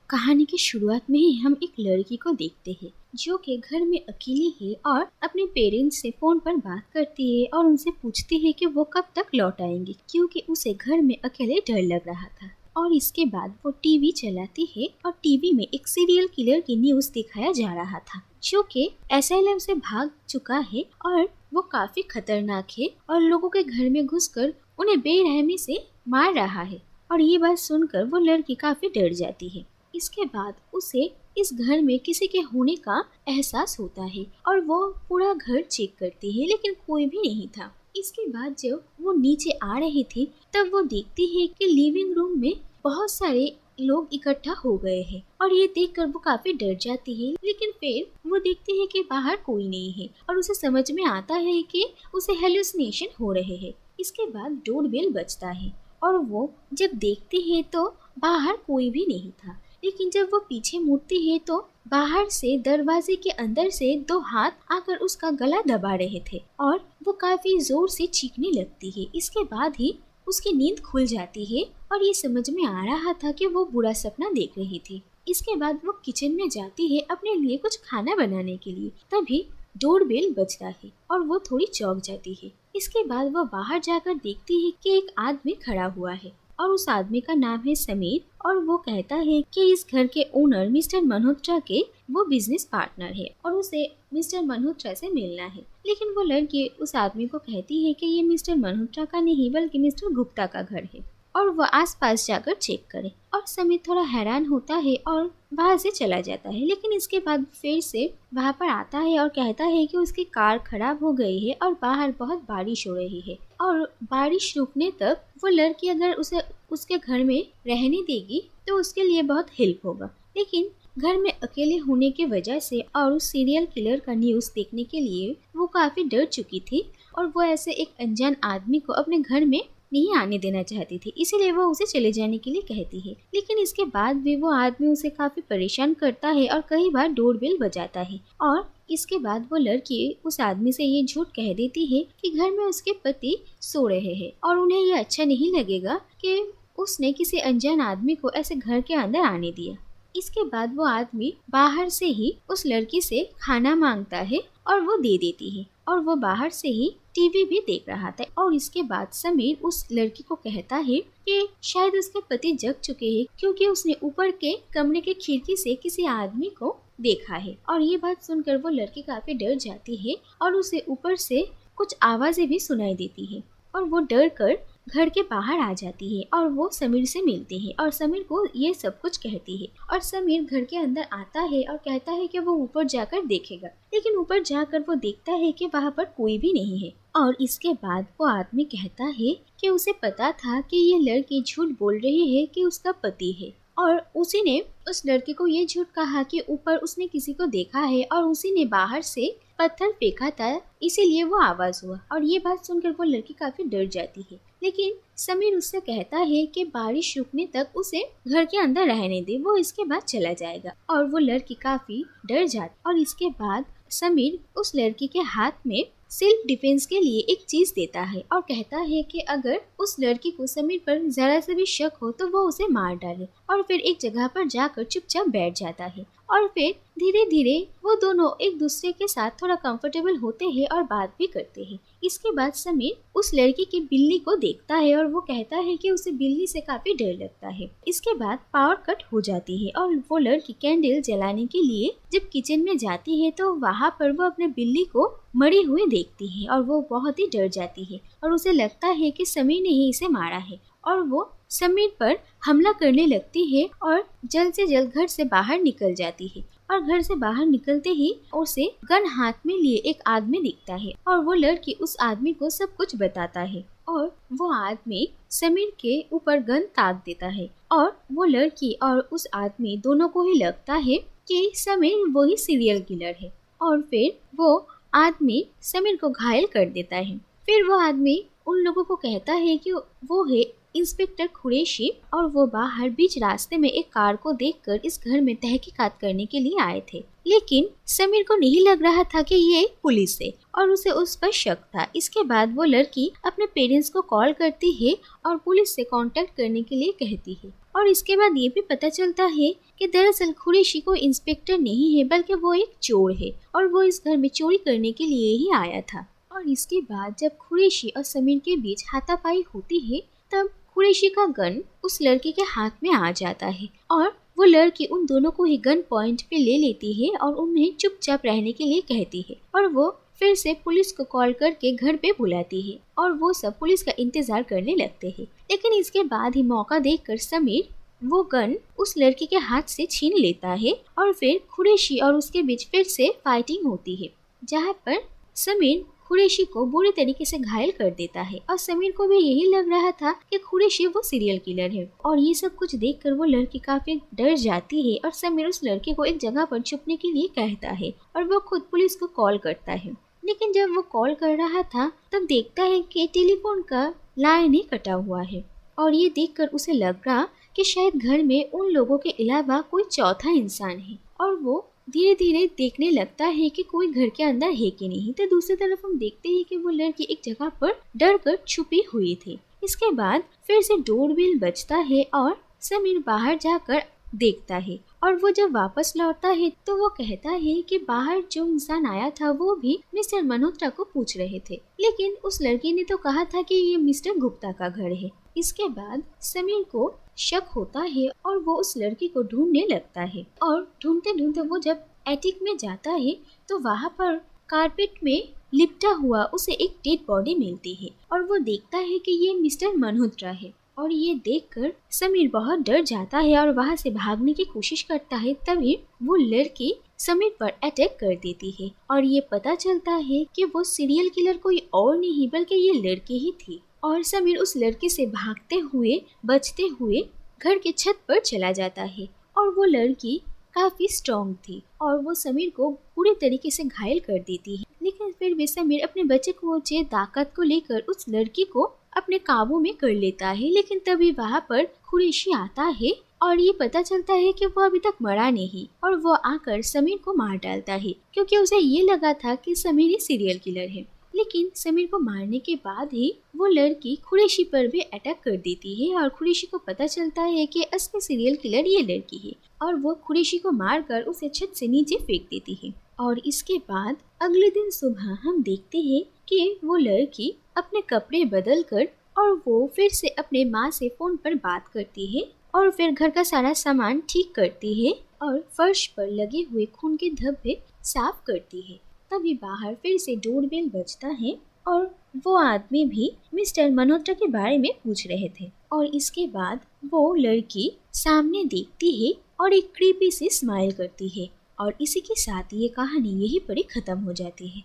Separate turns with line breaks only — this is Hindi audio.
कहानी की शुरुआत में ही हम एक लड़की को देखते हैं जो कि घर में अकेली है और अपने पेरेंट्स से फोन पर बात करती है और उनसे पूछती है कि वो कब तक लौट आएंगे, क्योंकि उसे घर में अकेले डर लग रहा था। और इसके बाद वो टीवी चलाती है और टीवी में एक सीरियल किलर की न्यूज दिखाया जा रहा था जो कि एसाइलम से भाग चुका है और वो काफी खतरनाक है और लोगों के घर में घुसकर उन्हें बेरहमी से मार रहा है। और ये बात सुनकर वो लड़की काफी डर जाती है। इसके बाद उसे इस घर में किसी के होने का एहसास होता है और वो पूरा घर चेक करती है, लेकिन कोई भी नहीं था। इसके बाद जब वो नीचे आ रही थी तब वो देखती है कि लिविंग रूम में बहुत सारे लोग इकट्ठा हो गए हैं और ये देखकर वो काफी डर जाती है। लेकिन फिर वो देखती है कि बाहर कोई नहीं है और उसे समझ में आता है कि उसे हेलुसिनेशन हो रहे हैं। इसके बाद डोरबेल बजता है और वो जब देखती है तो बाहर कोई भी नहीं था। लेकिन जब वो पीछे मुड़ती है तो बाहर से दरवाजे के अंदर से दो हाथ आकर उसका गला दबा रहे थे और वो काफी जोर से चीखने लगती है। इसके बाद ही उसकी नींद खुल जाती है और ये समझ में आ रहा था कि वो बुरा सपना देख रही थी। इसके बाद वो किचन में जाती है अपने लिए कुछ खाना बनाने के लिए। तभी डोरबेल बजता है और वो थोड़ी चौंक जाती है। इसके बाद वो बाहर जाकर देखती है कि एक आदमी खड़ा हुआ है और उस आदमी का नाम है समीर और वो कहता है कि इस घर के ओनर मिस्टर मल्होत्रा के वो बिजनेस पार्टनर है और उसे मिस्टर मल्होत्रा से मिलना है। लेकिन वो लड़की उस आदमी को कहती है कि ये मिस्टर मल्होत्रा का नहीं बल्कि मिस्टर गुप्ता का घर है और वो आसपास जाकर चेक करे। और समीर थोड़ा हैरान होता है और वहाँ से चला जाता है। लेकिन इसके बाद फिर से वहाँ पर आता है और कहता है कि उसकी कार खराब हो गई है और बाहर बहुत बारिश हो रही है और बारिश रुकने तक वो लड़की अगर उसे उसके घर में रहने देगी तो उसके लिए बहुत हेल्प होगा। लेकिन घर में अकेले होने की वजह से और उस सीरियल किलर का न्यूज़ देखने के लिए वो काफ़ी डर चुकी थी और वो ऐसे एक अनजान आदमी को अपने घर में नहीं आने देना चाहती थी, इसीलिए वो उसे चले जाने के लिए कहती है। लेकिन इसके बाद भी वो आदमी उसे काफी परेशान करता है और कई बार डोरबेल बजाता है। और इसके बाद वो लड़की उस आदमी से ये झूठ कह देती है कि घर में उसके पति सो रहे हैं और उन्हें ये अच्छा नहीं लगेगा कि उसने किसी अनजान आदमी को ऐसे घर के अंदर आने दिया। इसके बाद वो आदमी बाहर से ही उस लड़की से खाना मांगता है और वो दे देती है और वो बाहर से ही टीवी भी देख रहा था। और इसके बाद समीर उस लड़की को कहता है कि शायद उसके पति जग चुके हैं क्योंकि उसने ऊपर के कमरे के खिड़की से किसी आदमी को देखा है। और ये बात सुनकर वो लड़की काफी डर जाती है और उसे ऊपर से कुछ आवाजें भी सुनाई देती है और वो डर कर घर के बाहर आ जाती है और वो समीर से मिलती है और समीर को ये सब कुछ कहती है। और समीर घर के अंदर आता है और कहता है कि वो ऊपर जाकर देखेगा। लेकिन ऊपर जाकर वो देखता है कि वहाँ पर कोई भी नहीं है। और इसके बाद वो आदमी कहता है कि उसे पता था कि ये लड़की झूठ बोल रही है कि उसका पति है और उसी ने उस लड़के को ये झूठ कहा कि ऊपर उसने किसी को देखा है और उसी ने बाहर से पत्थर फेंका था, इसीलिए वो आवाज हुआ। और ये बात सुनकर वो लड़की काफी डर जाती है। लेकिन समीर उससे कहता है कि बारिश रुकने तक उसे घर के अंदर रहने दे, वो इसके बाद चला जाएगा। और वो लड़की काफी डर जाती। और इसके बाद समीर उस लड़की के हाथ में सेल्फ डिफेंस के लिए एक चीज देता है और कहता है कि अगर उस लड़की को समीर पर जरा से भी शक हो तो वो उसे मार डाले। और फिर एक जगह पर जाकर चुपचाप बैठ जाता है और फिर धीरे धीरे वो दोनों एक दूसरे के साथ थोड़ा कंफर्टेबल होते हैं और बात भी करते हैं। इसके बाद समीर उस लड़की की बिल्ली को देखता है और वो कहता है कि उसे बिल्ली से काफी डर लगता है। इसके बाद पावर कट हो जाती है और वो लड़की कैंडल जलाने के लिए जब किचन में जाती है तो वहाँ पर वो अपने बिल्ली को मरी हुई देखती है और वो बहुत ही डर जाती है और उसे लगता है कि समीर ने ही इसे मारा है। और वो समीर पर हमला करने लगती है और जल्द से जल्द घर से बाहर निकल जाती है। और घर से बाहर निकलते ही उसे गन हाथ में लिए एक आदमी दिखता है और वो लड़की उस आदमी को सब कुछ बताता है और वो आदमी समीर के ऊपर गन ताक देता है और वो लड़की और उस आदमी दोनों को ही लगता है कि समीर वही सीरियल किलर है। और फिर वो आदमी समीर को घायल कर देता है। फिर वो आदमी उन लोगों को कहता है कि वो है इंस्पेक्टर कुरैशी और वो बाहर बीच रास्ते में एक कार को देखकर इस घर में तहकीकात करने के लिए आए थे। लेकिन समीर को नहीं लग रहा था कि ये पुलिस है और उसे उस पर शक था। इसके बाद वो लड़की अपने पेरेंट्स को कॉल करती है और पुलिस से कांटेक्ट करने के लिए कहती है। और इसके बाद ये भी पता चलता है कि दरअसल कुरैशी कोई इंस्पेक्टर नहीं है बल्कि वो एक चोर है और वो इस घर में चोरी करने के लिए ही आया था। और इसके बाद जब कुरैशी और समीर के बीच हाथापाई होती है तब कुरैशी का गन उस लड़के के हाथ में आ जाता है और वो लड़की उन दोनों को ही गन पॉइंट पे ले लेती है और उन्हें चुपचाप रहने के लिए कहती है और वो फिर से पुलिस को कॉल करके घर पे बुलाती है और वो सब पुलिस का इंतजार करने लगते हैं। लेकिन इसके बाद ही मौका देखकर समीर वो गन उस लड़के के हाथ से छीन लेता है और फिर कुरैशी और उसके बीच फिर से फाइटिंग होती है, जहाँ पर समीर कुरैशी को बुरी तरीके से घायल कर देता है और समीर को भी यही लग रहा था कि कुरैशी वो सीरियल किलर है। और ये सब कुछ देखकर वो लड़की काफी डर जाती है और समीर उस लड़के को एक जगह पर छुपने के लिए कहता है और वो खुद पुलिस को कॉल करता है। लेकिन जब वो कॉल कर रहा था तब देखता है कि टेलीफोन का लाइन ही कटा हुआ है और ये देखकर उसे लग रहा कि शायद घर में उन लोगों के अलावा कोई चौथा इंसान है और वो धीरे धीरे देखने लगता है कि कोई घर के अंदर है कि नहीं। तो दूसरी तरफ हम देखते हैं कि वो लड़की एक जगह पर डर कर छुपी हुई थी। इसके बाद फिर से डोरबेल बजता है और समीर बाहर जाकर देखता है और वो जब वापस लौटता है तो वो कहता है कि बाहर जो इंसान आया था वो भी मिस्टर मल्होत्रा को पूछ रहे थे, लेकिन उस लड़की ने तो कहा था कि ये मिस्टर गुप्ता का घर है। इसके बाद समीर को शक होता है और वो उस लड़की को ढूंढने लगता है और ढूंढते ढूंढते वो जब एटिक में जाता है तो वहाँ पर कारपेट में लिपटा हुआ उसे एक डेड बॉडी मिलती है और वो देखता है कि ये मिस्टर मल्होत्रा है और ये देखकर समीर बहुत डर जाता है और वहाँ से भागने की कोशिश करता है। तभी वो लड़की समीर पर अटैक कर देती है और ये पता चलता है कि वो सीरियल किलर कोई और नहीं बल्कि ये लड़की ही थी और समीर उस लड़की से भागते हुए बचते हुए घर के छत पर चला जाता है और वो लड़की काफी स्ट्रॉन्ग थी और वो समीर को पूरी तरीके से घायल कर देती है। लेकिन फिर भी समीर अपने बचे कुचे ताकत को लेकर उस लड़की को अपने काबू में कर लेता है। लेकिन तभी वहाँ पर कुरैशी आता है और ये पता चलता है कि वो अभी तक मरा नहीं और वो आकर समीर को मार डालता है क्योंकि उसे ये लगा था कि समीर ही सीरियल किलर है। लेकिन समीर को मारने के बाद ही वो लड़की कुरैशी पर भी अटैक कर देती है और कुरैशी को पता चलता है कि असली सीरियल किलर ये लड़की है और वो कुरैशी को मारकर उसे छत से नीचे फेंक देती है। और इसके बाद अगले दिन सुबह हम देखते हैं कि वो लड़की अपने कपड़े बदल कर और वो फिर से अपने माँ से फोन पर बात करती है और फिर घर का सारा सामान ठीक करती है और फर्श पर लगे हुए खून के धब्बे साफ करती है। तभी बाहर फिर से डोरबेल बजता है और वो आदमी भी मिस्टर मल्होत्रा के बारे में पूछ रहे थे और इसके बाद वो लड़की सामने देखती है और एक क्रीपी सी स्माइल करती है और इसी के साथ ये कहानी यहीं पर ही खत्म हो जाती है।